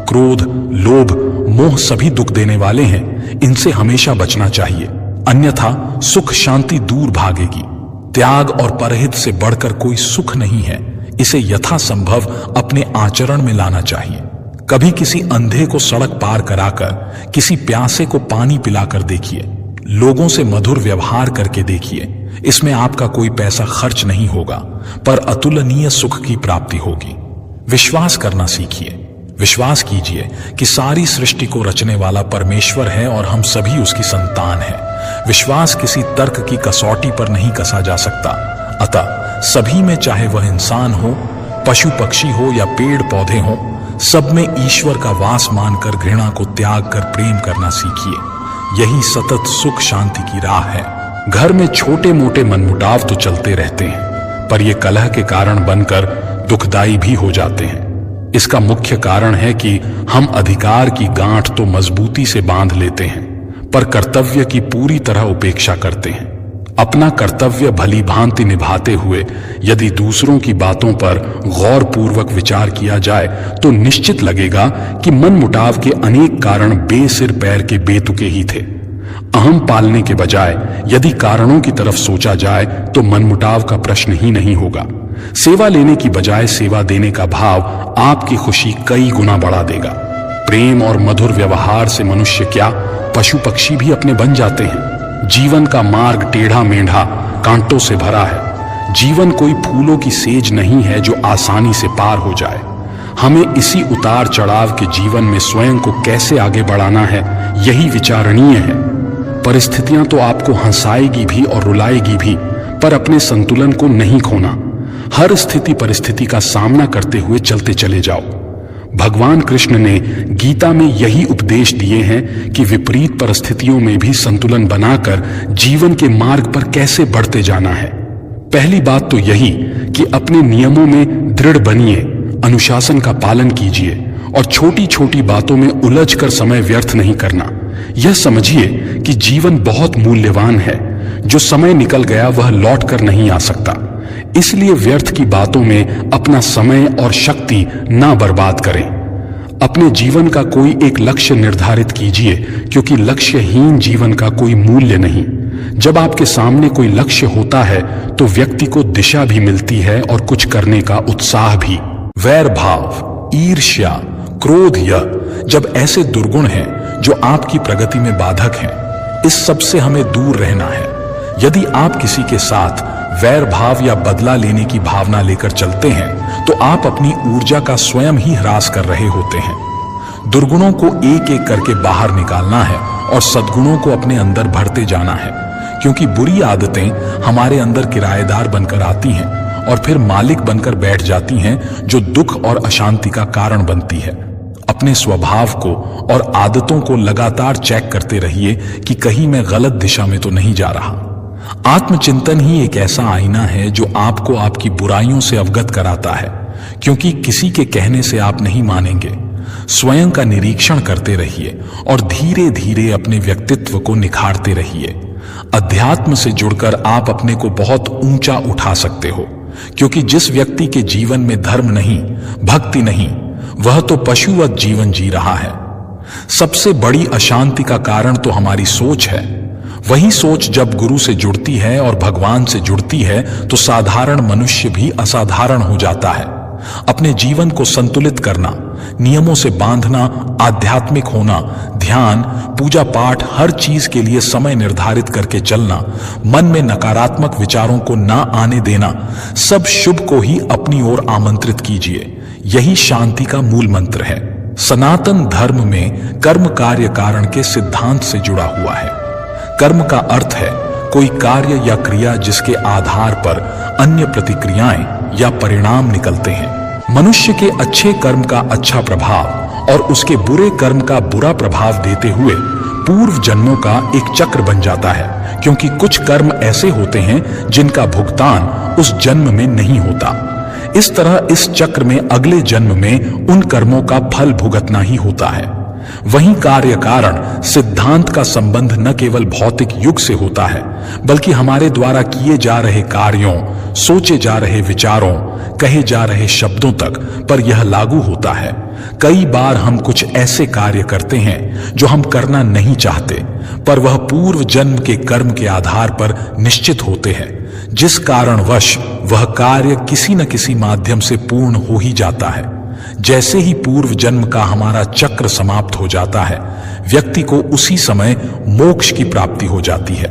क्रोध, लोभ, मोह सभी दुख देने वाले हैं, इनसे हमेशा बचना चाहिए, अन्यथा सुख शांति दूर भागेगी। त्याग और परहित से बढ़कर कोई सुख नहीं है, इसे यथासंभव अपने आचरण में लाना चाहिए। कभी किसी अंधे को सड़क पार कराकर, किसी प्यासे को पानी पिलाकर देखिए। लोगों से मधुर व्यवहार करके देखिए। इसमें आपका कोई पैसा खर्च नहीं होगा, पर अतुलनीय सुख की प्राप्ति होगी। विश्वास करना सीखिए। विश्वास कीजिए कि सारी सृष्टि को रचने वाला परमेश्वर है और हम सभी उसकी संतान हैं। विश्वास किसी तर्क की कसौटी पर नहीं कसा जा सकता। अतः सभी में, चाहे वह इंसान हो, पशु पक्षी हो या पेड़ पौधे हो, सब में ईश्वर का वास मानकर घृणा को त्याग कर प्रेम करना सीखिए। यही सतत सुख शांति की राह है। घर में छोटे मोटे मनमुटाव तो चलते रहते हैं, पर ये कलह के कारण बनकर दुखदायी भी हो जाते हैं। इसका मुख्य कारण है कि हम अधिकार की गांठ तो मजबूती से बांध लेते हैं, पर कर्तव्य की पूरी तरह उपेक्षा करते हैं। अपना कर्तव्य भली भांति निभाते हुए यदि दूसरों की बातों पर गौर पूर्वक विचार किया जाए तो निश्चित लगेगा कि मनमुटाव के अनेक कारण बेसिर पैर के बेतुके ही थे। अहम पालने के बजाय यदि कारणों की तरफ सोचा जाए तो मनमुटाव का प्रश्न ही नहीं होगा। सेवा लेने की बजाय सेवा देने का भाव आपकी खुशी कई गुना बढ़ा देगा। प्रेम और मधुर व्यवहार से मनुष्य क्या, पशु पक्षी भी अपने बन जाते हैं। जीवन का मार्ग टेढ़ा मेढ़ा कांटों से भरा है। जीवन कोई फूलों की सेज नहीं है जो आसानी से पार हो जाए। हमें इसी उतार चढ़ाव के जीवन में स्वयं को कैसे आगे बढ़ाना है, यही विचारणीय है। परिस्थितियां तो आपको हंसाएगी भी और रुलाएगी भी, पर अपने संतुलन को नहीं खोना। हर स्थिति परिस्थिति का सामना करते हुए चलते चले जाओ। भगवान कृष्ण ने गीता में यही उपदेश दिए हैं कि विपरीत परिस्थितियों में भी संतुलन बनाकर जीवन के मार्ग पर कैसे बढ़ते जाना है। पहली बात तो यही कि अपने नियमों में दृढ़ बनिए, अनुशासन का पालन कीजिए और छोटी छोटी बातों में उलझकर समय व्यर्थ नहीं करना। यह समझिए कि जीवन बहुत मूल्यवान है। जो समय निकल गया वह लौट कर नहीं आ सकता। इसलिए व्यर्थ की बातों में अपना समय और शक्ति ना बर्बाद करें। अपने जीवन का कोई एक लक्ष्य निर्धारित कीजिए, क्योंकि लक्ष्यहीन जीवन का कोई मूल्य नहीं। जब आपके सामने कोई लक्ष्य होता है तो व्यक्ति को दिशा भी मिलती है और कुछ करने का उत्साह भी। वैर भाव, ईर्ष्या, क्रोध जब ऐसे दुर्गुण हैं जो आपकी प्रगति में बाधक हैं, इस सब से हमें दूर रहना है। यदि आप किसी के साथ वैर भाव या बदला लेने की भावना लेकर चलते हैं तो आप अपनी ऊर्जा का स्वयं ही ह्रास कर रहे होते हैं। दुर्गुणों को एक एक करके बाहर निकालना है और सद्गुणों को अपने अंदर भरते जाना है, क्योंकि बुरी आदतें हमारे अंदर किराएदार बनकर आती हैं और फिर मालिक बनकर बैठ जाती हैं, जो दुख और अशांति का कारण बनती है। अपने स्वभाव को और आदतों को लगातार चेक करते रहिए कि कहीं मैं गलत दिशा में तो नहीं जा रहा। आत्मचिंतन ही एक ऐसा आईना है जो आपको आपकी बुराइयों से अवगत कराता है, क्योंकि किसी के कहने से आप नहीं मानेंगे। स्वयं का निरीक्षण करते रहिए और धीरे धीरे अपने व्यक्तित्व को निखारते रहिए। अध्यात्म से जुड़कर आप अपने को बहुत ऊंचा उठा सकते हो, क्योंकि जिस व्यक्ति के जीवन में धर्म नहीं, भक्ति नहीं, वह तो पशुवत जीवन जी रहा है। सबसे बड़ी अशांति का कारण तो हमारी सोच है। वही सोच जब गुरु से जुड़ती है और भगवान से जुड़ती है तो साधारण मनुष्य भी असाधारण हो जाता है। अपने जीवन को संतुलित करना, नियमों से बांधना, आध्यात्मिक होना, ध्यान, पूजा पाठ, हर चीज के लिए समय निर्धारित करके चलना, मन में नकारात्मक विचारों को ना आने देना, सब शुभ को ही अपनी ओर आमंत्रित कीजिए। यही शांति का मूल मंत्र है। सनातन धर्म में कर्म कार्य कारण के सिद्धांत से जुड़ा हुआ है। कर्म का अर्थ है कोई कार्य या क्रिया जिसके आधार पर अन्य प्रतिक्रियाएं या परिणाम निकलते हैं। मनुष्य के अच्छे कर्म का अच्छा प्रभाव और उसके बुरे कर्म का बुरा प्रभाव देते हुए पूर्व जन्मों का एक चक्र बन जाता है, क्योंकि कुछ कर्म ऐसे होते हैं जिनका भुगतान उस जन्म में नहीं होता। इस तरह इस चक्र में अगले जन्म में उन कर्मों का फल भुगतना ही होता है। वहीं कार्य कारण सिद्धांत का संबंध न केवल भौतिक युग से होता है, बल्कि हमारे द्वारा किए जा रहे कार्यों, सोचे जा रहे विचारों, कहे जा रहे शब्दों तक पर यह लागू होता है। कई बार हम कुछ ऐसे कार्य करते हैं जो हम करना नहीं चाहते, पर वह पूर्व जन्म के कर्म के आधार पर निश्चित होते हैं, जिस कारणवश वह कार्य किसी न किसी माध्यम से पूर्ण हो ही जाता है। जैसे ही पूर्व जन्म का हमारा चक्र समाप्त हो जाता है, व्यक्ति को उसी समय मोक्ष की प्राप्ति हो जाती है।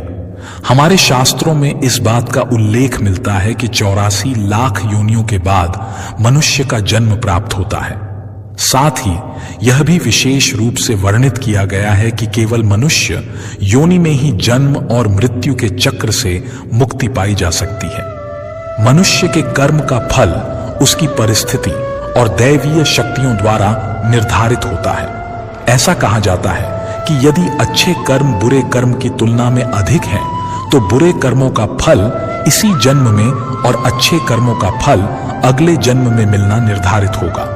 हमारे शास्त्रों में इस बात का उल्लेख मिलता है कि 84 लाख योनियों के बाद मनुष्य का जन्म प्राप्त होता है। साथ ही यह भी विशेष रूप से वर्णित किया गया है कि केवल मनुष्य योनि में ही जन्म और मृत्यु के चक्र से मुक्ति पाई जा सकती है। मनुष्य के कर्म का फल उसकी परिस्थिति और दैवीय शक्तियों द्वारा निर्धारित होता है। ऐसा कहा जाता है कि यदि अच्छे कर्म बुरे कर्म की तुलना में अधिक हैं, तो बुरे कर्मों का फल इसी जन्म में और अच्छे कर्मों का फल अगले जन्म में मिलना निर्धारित होगा।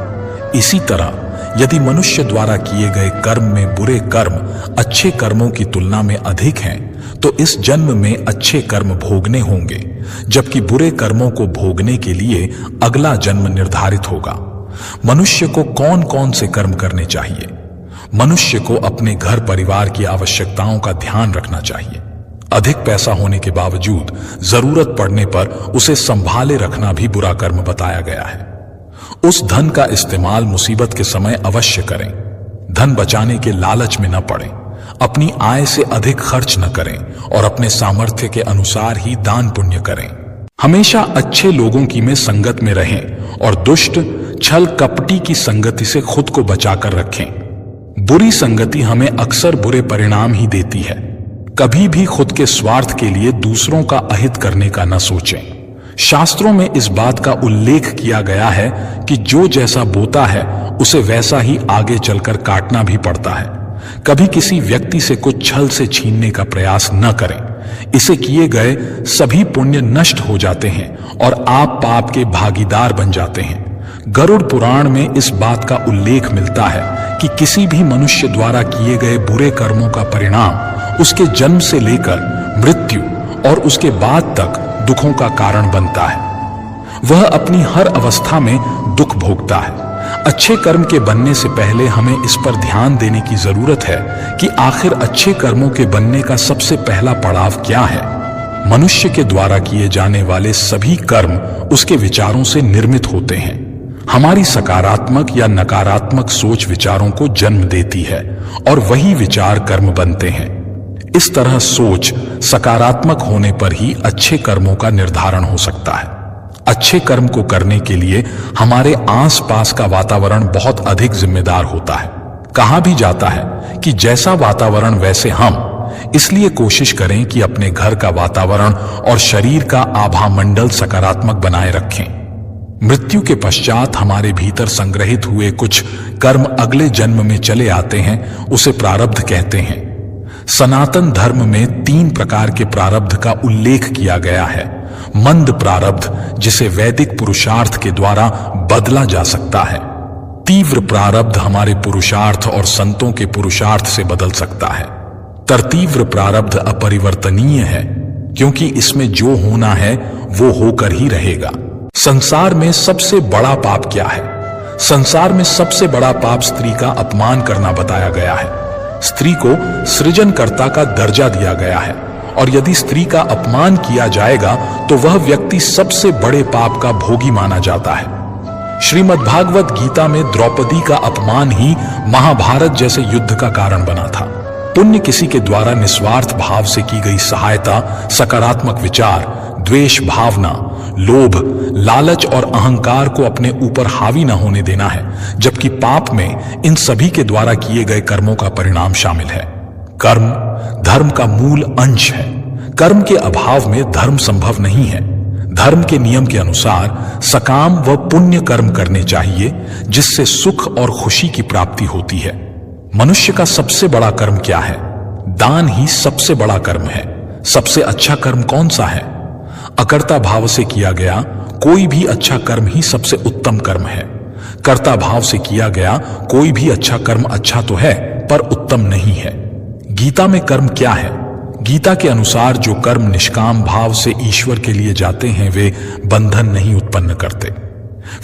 इसी तरह यदि मनुष्य द्वारा किए गए कर्म में बुरे कर्म अच्छे कर्मों की तुलना में अधिक हैं, तो इस जन्म में अच्छे कर्म भोगने होंगे, जबकि बुरे कर्मों को भोगने के लिए अगला जन्म निर्धारित होगा। मनुष्य को कौन कौन से कर्म करने चाहिए? मनुष्य को अपने घर परिवार की आवश्यकताओं का ध्यान रखना चाहिए। अधिक पैसा होने के बावजूद जरूरत पड़ने पर उसे संभाले रखना भी बुरा कर्म बताया गया है। उस धन का इस्तेमाल मुसीबत के समय अवश्य करें। धन बचाने के लालच में न पड़ें, अपनी आय से अधिक खर्च न करें और अपने सामर्थ्य के अनुसार ही दान पुण्य करें। हमेशा अच्छे लोगों की में संगत में रहें और दुष्ट छल कपटी की संगति से खुद को बचाकर रखें। बुरी संगति हमें अक्सर बुरे परिणाम ही देती है। कभी भी खुद के स्वार्थ के लिए दूसरों का अहित करने का न सोचें। शास्त्रों में इस बात का उल्लेख किया गया है कि जो जैसा बोता है उसे वैसा ही आगे चलकर काटना भी पड़ता है। कभी किसी व्यक्ति से कुछ छल से छीनने का प्रयास न करें। इसे किए गए सभी पुण्य नष्ट हो जाते हैं और आप पाप के भागीदार बन जाते हैं। गरुड़ पुराण में इस बात का उल्लेख मिलता है कि किसी भी मनुष्य द्वारा किए गए बुरे कर्मों का परिणाम उसके जन्म से लेकर मृत्यु और उसके बाद तक दुखों का कारण बनता है। वह अपनी हर अवस्था में दुख भोगता है। अच्छे कर्म के बनने से पहले हमें इस पर ध्यान देने की जरूरत है कि आखिर अच्छे कर्मों के बनने का सबसे पहला पड़ाव क्या है। मनुष्य के द्वारा किए जाने वाले सभी कर्म उसके विचारों से निर्मित होते हैं। हमारी सकारात्मक या नकारात्मक सोच विचारों को जन्म देती है और वही विचार कर्म बनते हैं। इस तरह सोच सकारात्मक होने पर ही अच्छे कर्मों का निर्धारण हो सकता है। अच्छे कर्म को करने के लिए हमारे आसपास का वातावरण बहुत अधिक जिम्मेदार होता है। कहा भी जाता है कि जैसा वातावरण वैसे हम, इसलिए कोशिश करें कि अपने घर का वातावरण और शरीर का आभा मंडल सकारात्मक बनाए रखें। मृत्यु के पश्चात हमारे भीतर संग्रहित हुए कुछ कर्म अगले जन्म में चले आते हैं, उसे प्रारब्ध कहते हैं। सनातन धर्म में 3 प्रकार के प्रारब्ध का उल्लेख किया गया है। मंद प्रारब्ध, जिसे वैदिक पुरुषार्थ के द्वारा बदला जा सकता है। तीव्र प्रारब्ध हमारे पुरुषार्थ और संतों के पुरुषार्थ से बदल सकता है। तरतीव्र प्रारब्ध अपरिवर्तनीय है, क्योंकि इसमें जो होना है वो होकर ही रहेगा। संसार में सबसे बड़ा पाप क्या है? संसार में सबसे बड़ा पाप स्त्री का अपमान करना बताया गया है। स्त्री को सृजनकर्ता का दर्जा दिया गया है और यदि स्त्री का अपमान किया जाएगा तो वह व्यक्ति सबसे बड़े पाप का भोगी माना जाता है। श्रीमद् भागवत गीता में द्रौपदी का अपमान ही महाभारत जैसे युद्ध का कारण बना था। पुण्य किसी के द्वारा निस्वार्थ भाव से की गई सहायता, सकारात्मक विचार, द्वेष भावना, लोभ, लालच और अहंकार को अपने ऊपर हावी न होने देना है, जबकि पाप में इन सभी के द्वारा किए गए कर्मों का परिणाम शामिल है। कर्म धर्म का मूल अंश है। कर्म के अभाव में धर्म संभव नहीं है। धर्म के नियम के अनुसार सकाम व पुण्य कर्म करने चाहिए, जिससे सुख और खुशी की प्राप्ति होती है। मनुष्य का सबसे बड़ा कर्म क्या है? दान ही सबसे बड़ा कर्म है। सबसे अच्छा कर्म कौन सा है? अकर्ता भाव से किया गया कोई भी अच्छा कर्म ही सबसे उत्तम कर्म है। कर्ता भाव से किया गया कोई भी अच्छा कर्म अच्छा तो है, पर उत्तम नहीं है। गीता में कर्म क्या है? गीता के अनुसार जो कर्म निष्काम भाव से ईश्वर के लिए जाते हैं वे बंधन नहीं उत्पन्न करते।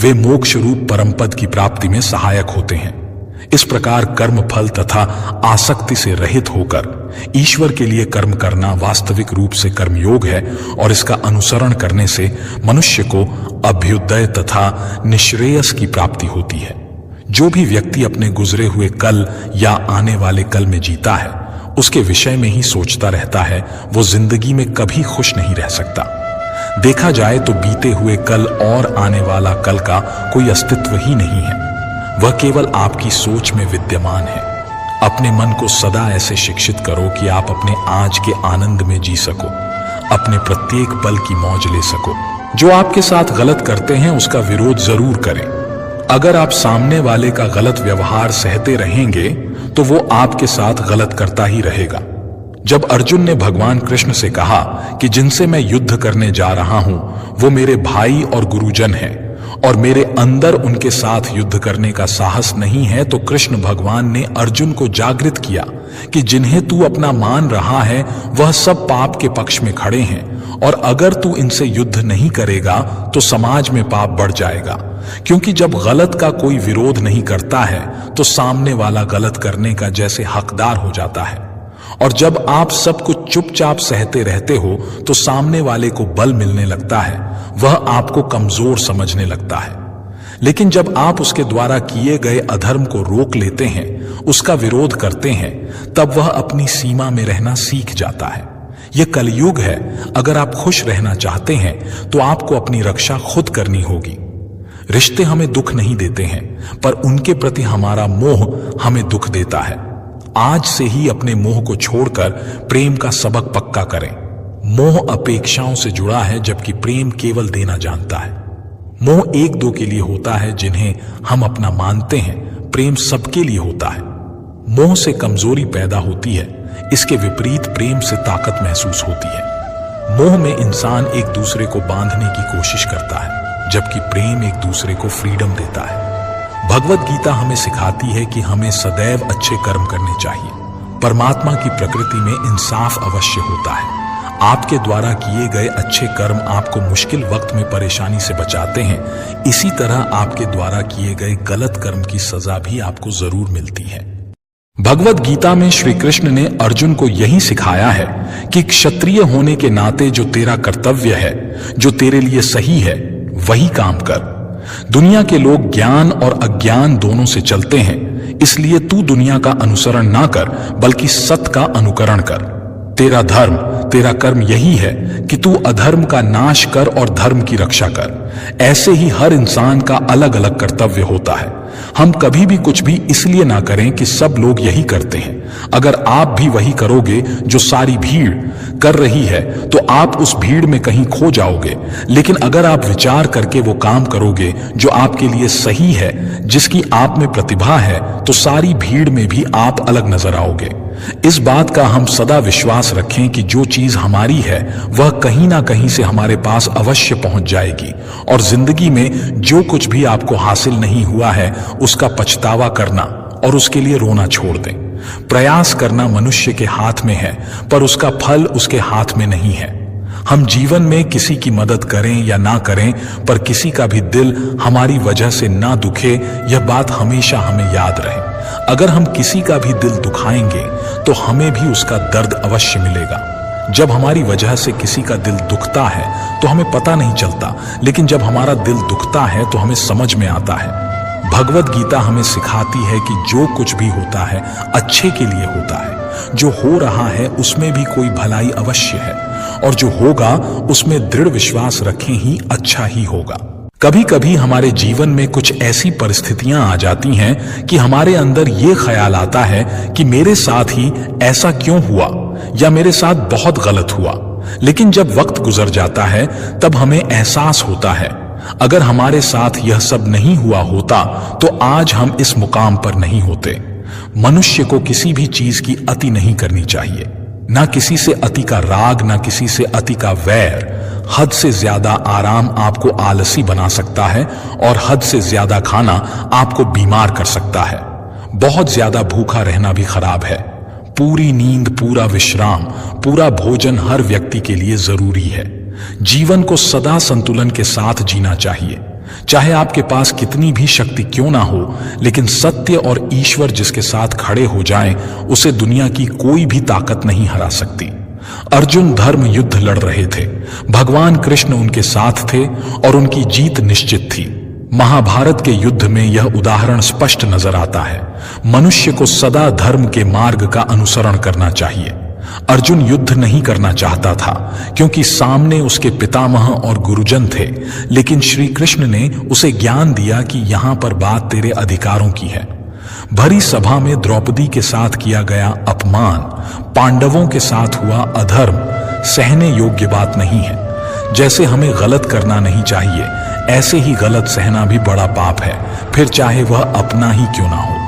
वे मोक्ष रूप परम पद की प्राप्ति में सहायक होते हैं। इस प्रकार कर्म फल तथा आसक्ति से रहित होकर ईश्वर के लिए कर्म करना वास्तविक रूप से कर्मयोग है और इसका अनुसरण करने से मनुष्य को अभ्युदय तथा निश्रेयस की प्राप्ति होती है। जो भी व्यक्ति अपने गुजरे हुए कल या आने वाले कल में जीता है, उसके विषय में ही सोचता रहता है, वो जिंदगी में कभी खुश नहीं रह सकता। देखा जाए तो बीते हुए कल और आने वाला कल का कोई अस्तित्व ही नहीं है। वह केवल आपकी सोच में विद्यमान है। अपने मन को सदा ऐसे शिक्षित करो कि आप अपने आज के आनंद में जी सको, अपने प्रत्येक पल की मौज ले सको। जो आपके साथ गलत करते हैं उसका विरोध जरूर करें। अगर आप सामने वाले का गलत व्यवहार सहते रहेंगे तो वो आपके साथ गलत करता ही रहेगा। जब अर्जुन ने भगवान कृष्ण से कहा कि जिनसे मैं युद्ध करने जा रहा हूं वो मेरे भाई और गुरुजन हैं और मेरे अंदर उनके साथ युद्ध करने का साहस नहीं है, तो कृष्ण भगवान ने अर्जुन को जागृत किया कि जिन्हें तू अपना मान रहा है वह सब पाप के पक्ष में खड़े हैं, और अगर तू इनसे युद्ध नहीं करेगा तो समाज में पाप बढ़ जाएगा। क्योंकि जब गलत का कोई विरोध नहीं करता है तो सामने वाला गलत करने का जैसे हकदार हो जाता है, और जब आप सब कुछ चुपचाप सहते रहते हो तो सामने वाले को बल मिलने लगता है, वह आपको कमजोर समझने लगता है। लेकिन जब आप उसके द्वारा किए गए अधर्म को रोक लेते हैं, उसका विरोध करते हैं, तब वह अपनी सीमा में रहना सीख जाता है। यह कलयुग है। अगर आप खुश रहना चाहते हैं तो आपको अपनी रक्षा खुद करनी होगी। रिश्ते हमें दुख नहीं देते हैं, पर उनके प्रति हमारा मोह हमें दुख देता है। आज से ही अपने मोह को छोड़कर प्रेम का सबक पक्का करें। मोह अपेक्षाओं से जुड़ा है, जबकि प्रेम केवल देना जानता है। मोह एक दो के लिए होता है जिन्हें हम अपना मानते हैं, प्रेम सबके लिए होता है। मोह से कमजोरी पैदा होती है, इसके विपरीत प्रेम से ताकत महसूस होती है। मोह में इंसान एक दूसरे को बांधने की कोशिश करता है, जबकि प्रेम एक दूसरे को फ्रीडम देता है। भगवत गीता हमें सिखाती है कि हमें सदैव अच्छे कर्म करने चाहिए। परमात्मा की प्रकृति में इंसाफ अवश्य होता है। आपके द्वारा किए गए अच्छे कर्म आपको मुश्किल वक्त में परेशानी से बचाते हैं। इसी तरह आपके द्वारा किए गए गलत कर्म की सजा भी आपको जरूर मिलती है। भगवत गीता में श्री कृष्ण ने अर्जुन को यही सिखाया है कि क्षत्रिय होने के नाते जो तेरा कर्तव्य है, जो तेरे लिए सही है, वही काम कर। दुनिया के लोग ज्ञान और अज्ञान दोनों से चलते हैं, इसलिए तू दुनिया का अनुसरण ना कर, बल्कि सत्य का अनुकरण कर। तेरा धर्म, तेरा कर्म यही है कि तू अधर्म का नाश कर और धर्म की रक्षा कर। ऐसे ही हर इंसान का अलग अलग कर्तव्य होता है। हम कभी भी कुछ भी इसलिए ना करें कि सब लोग यही करते हैं। अगर आप भी वही करोगे जो सारी भीड़ कर रही है, तो आप उस भीड़ में कहीं खो जाओगे। लेकिन अगर आप विचार करके वो काम करोगे जो आपके लिए सही है, जिसकी आप में प्रतिभा है, तो सारी भीड़ में भी आप अलग नजर आओगे। इस बात का हम सदा विश्वास रखें कि जो चीज हमारी है वह कहीं ना कहीं से हमारे पास अवश्य पहुंच जाएगी, और जिंदगी में जो कुछ भी आपको हासिल नहीं हुआ है उसका पछतावा करना और उसके लिए रोना छोड़ दें। प्रयास करना मनुष्य के हाथ में है, पर उसका फल उसके हाथ में नहीं है। हम जीवन में किसी की मदद करें या ना करें, पर किसी का भी दिल हमारी वजह से ना दुखे, यह बात हमेशा हमें याद रहे। अगर हम किसी का भी दिल दुखाएंगे तो हमें भी उसका दर्द अवश्य मिलेगा। जब हमारी वजह से किसी का दिल दुखता है तो हमें पता नहीं चलता, लेकिन जब हमारा दिल दुखता है तो हमें समझ में आता है। भगवत गीता हमें सिखाती है कि जो कुछ भी होता है अच्छे के लिए होता है। जो हो रहा है उसमें भी कोई भलाई अवश्य है, और जो होगा उसमें दृढ़ विश्वास रखें ही अच्छा ही होगा। कभी कभी हमारे जीवन में कुछ ऐसी परिस्थितियां आ जाती हैं कि हमारे अंदर ये ख्याल आता है कि मेरे साथ ही ऐसा क्यों हुआ, या मेरे साथ बहुत गलत हुआ। लेकिन जब वक्त गुजर जाता है तब हमें एहसास होता है, अगर हमारे साथ यह सब नहीं हुआ होता तो आज हम इस मुकाम पर नहीं होते। मनुष्य को किसी भी चीज की अति नहीं करनी चाहिए। ना किसी से अति का राग, ना किसी से अति का वैर। हद से ज्यादा आराम आपको आलसी बना सकता है, और हद से ज्यादा खाना आपको बीमार कर सकता है। बहुत ज्यादा भूखा रहना भी खराब है। पूरी नींद, पूरा विश्राम, पूरा भोजन हर व्यक्ति के लिए जरूरी है। जीवन को सदा संतुलन के साथ जीना चाहिए। चाहे आपके पास कितनी भी शक्ति क्यों ना हो, लेकिन सत्य और ईश्वर जिसके साथ खड़े हो जाएं, उसे दुनिया की कोई भी ताकत नहीं हरा सकती। अर्जुन धर्म युद्ध लड़ रहे थे, भगवान कृष्ण उनके साथ थे और उनकी जीत निश्चित थी। महाभारत के युद्ध में यह उदाहरण स्पष्ट नजर आता है। मनुष्य को सदा धर्म के मार्ग का अनुसरण करना चाहिए। अर्जुन युद्ध नहीं करना चाहता था, क्योंकि सामने उसके पितामह और गुरुजन थे, लेकिन श्री कृष्ण ने उसे ज्ञान दिया कि यहां पर बात तेरे अधिकारों की है। भरी सभा में द्रौपदी के साथ किया गया अपमान, पांडवों के साथ हुआ अधर्म सहने योग्य बात नहीं है। जैसे हमें गलत करना नहीं चाहिए, ऐसे ही गलत सहना भी बड़ा पाप है, फिर चाहे वह अपना ही क्यों ना हो।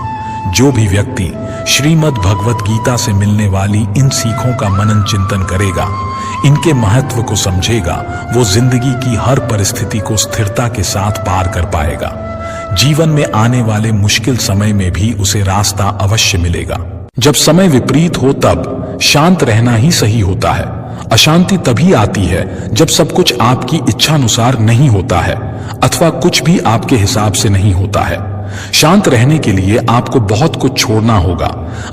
जो भी व्यक्ति श्रीमद् भगवत गीता से मिलने वाली इन सीखों का मनन चिंतन करेगा, इनके महत्व को समझेगा, वो जिंदगी की हर परिस्थिति को स्थिरता के साथ पार कर पाएगा। जीवन में आने वाले मुश्किल समय में भी उसे रास्ता अवश्य मिलेगा। जब समय विपरीत हो तब शांत रहना ही सही होता है। अशांति तभी आती है जब सब कुछ आपकी इच्छानुसार नहीं होता है अथवा कुछ भी आपके हिसाब से नहीं होता है। शांत रहने के लिए आपको बहुत कुछ छोड़ना होगा,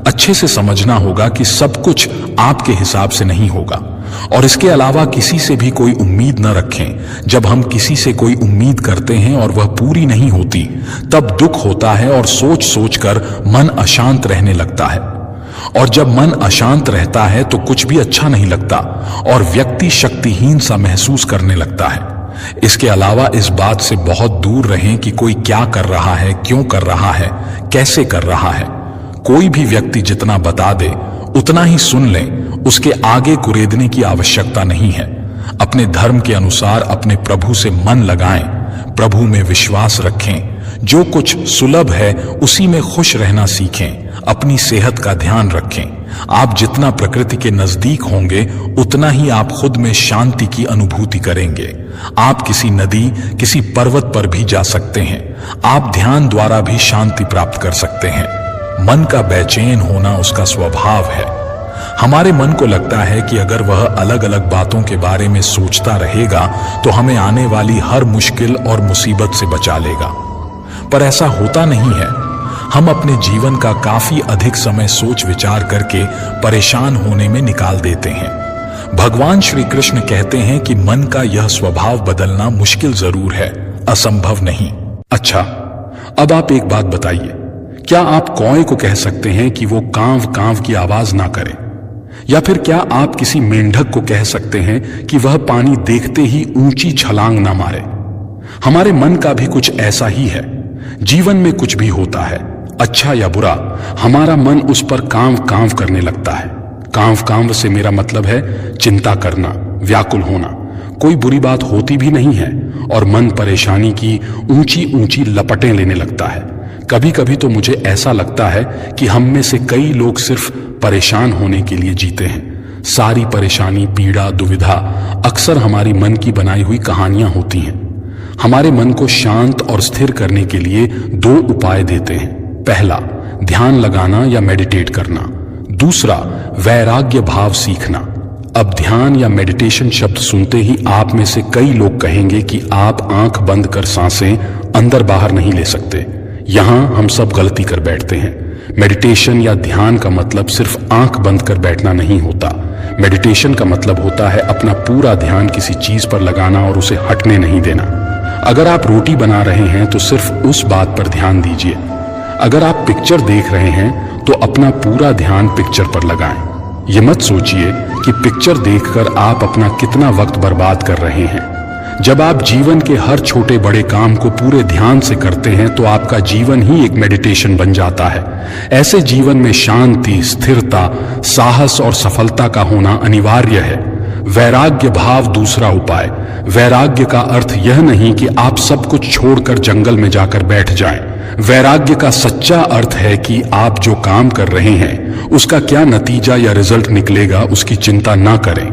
अच्छे से समझना होगा कि सब कुछ आपके हिसाब से नहीं होगा। और इसके अलावा किसी से भी कोई उम्मीद न रखें। जब हम किसी से कोई उम्मीद करते हैं और वह पूरी नहीं होती, तब दुख होता है और सोच सोच कर मन अशांत रहने लगता है। और जब मन अशांत रहता है तो कुछ भी अच्छा नहीं लगता और व्यक्ति शक्तिहीन सा महसूस करने लगता है। इसके अलावा इस बात से बहुत दूर रहें कि कोई क्या कर रहा है, क्यों कर रहा है, कैसे कर रहा है। कोई भी व्यक्ति जितना बता दे उतना ही सुन लें, उसके आगे कुरेदने की आवश्यकता नहीं है। अपने धर्म के अनुसार अपने प्रभु से मन लगाएं, प्रभु में विश्वास रखें। जो कुछ सुलभ है उसी में खुश रहना सीखें। अपनी सेहत का ध्यान रखें। आप जितना प्रकृति के नजदीक होंगे उतना ही आप खुद में शांति की अनुभूति करेंगे। आप किसी नदी, किसी पर्वत पर भी जा सकते हैं। आप ध्यान द्वारा भी शांति प्राप्त कर सकते हैं। मन का बेचैन होना उसका स्वभाव है। हमारे मन को लगता है कि अगर वह अलग अलग बातों के बारे में सोचता रहेगा तो हमें आने वाली हर मुश्किल और मुसीबत से बचा लेगा, पर ऐसा होता नहीं है। हम अपने जीवन का काफी अधिक समय सोच विचार करके परेशान होने में निकाल देते हैं। भगवान श्री कृष्ण कहते हैं कि मन का यह स्वभाव बदलना मुश्किल जरूर है, असंभव नहीं। अच्छा, अब आप एक बात बताइए, क्या आप कौए को कह सकते हैं कि वो कांव कांव की आवाज ना करे? या फिर क्या आप किसी मेंढक को कह सकते हैं कि वह पानी देखते ही ऊंची छलांग ना मारे? हमारे मन का भी कुछ ऐसा ही है। जीवन में कुछ भी होता है, अच्छा या बुरा, हमारा मन उस पर कांव कांव करने लगता है। कांव कांव से मेरा मतलब है चिंता करना, व्याकुल होना। कोई बुरी बात होती भी नहीं है और मन परेशानी की ऊंची ऊंची लपटें लेने लगता है। कभी कभी तो मुझे ऐसा लगता है कि हम में से कई लोग सिर्फ परेशान होने के लिए जीते हैं। सारी परेशानी, पीड़ा, दुविधा अक्सर हमारी मन की बनाई हुई कहानियां होती हैं। हमारे मन को शांत और स्थिर करने के लिए दो उपाय देते हैं। पहला, ध्यान लगाना या मेडिटेट करना। दूसरा, वैराग्य भाव सीखना। अब ध्यान या मेडिटेशन शब्द सुनते ही आप में से कई लोग कहेंगे कि आप आंख बंद कर सांसें अंदर बाहर नहीं ले सकते। यहां हम सब गलती कर बैठते हैं। मेडिटेशन या ध्यान का मतलब सिर्फ आंख बंद कर बैठना नहीं होता। मेडिटेशन का मतलब होता है अपना पूरा ध्यान किसी चीज पर लगाना और उसे हटने नहीं देना। अगर आप रोटी बना रहे हैं तो सिर्फ उस बात पर ध्यान दीजिए। अगर आप पिक्चर देख रहे हैं तो अपना पूरा ध्यान पिक्चर पर लगाएं। ये मत सोचिए कि पिक्चर देखकर आप अपना कितना वक्त बर्बाद कर रहे हैं। जब आप जीवन के हर छोटे बड़े काम को पूरे ध्यान से करते हैं तो आपका जीवन ही एक मेडिटेशन बन जाता है। ऐसे जीवन में शांति, स्थिरता, साहस और सफलता का होना अनिवार्य है। वैराग्य भाव दूसरा उपाय। वैराग्य का अर्थ यह नहीं कि आप सब कुछ छोड़कर जंगल में जाकर बैठ जाएं। वैराग्य का सच्चा अर्थ है कि आप जो काम कर रहे हैं उसका क्या नतीजा या रिजल्ट निकलेगा उसकी चिंता ना करें।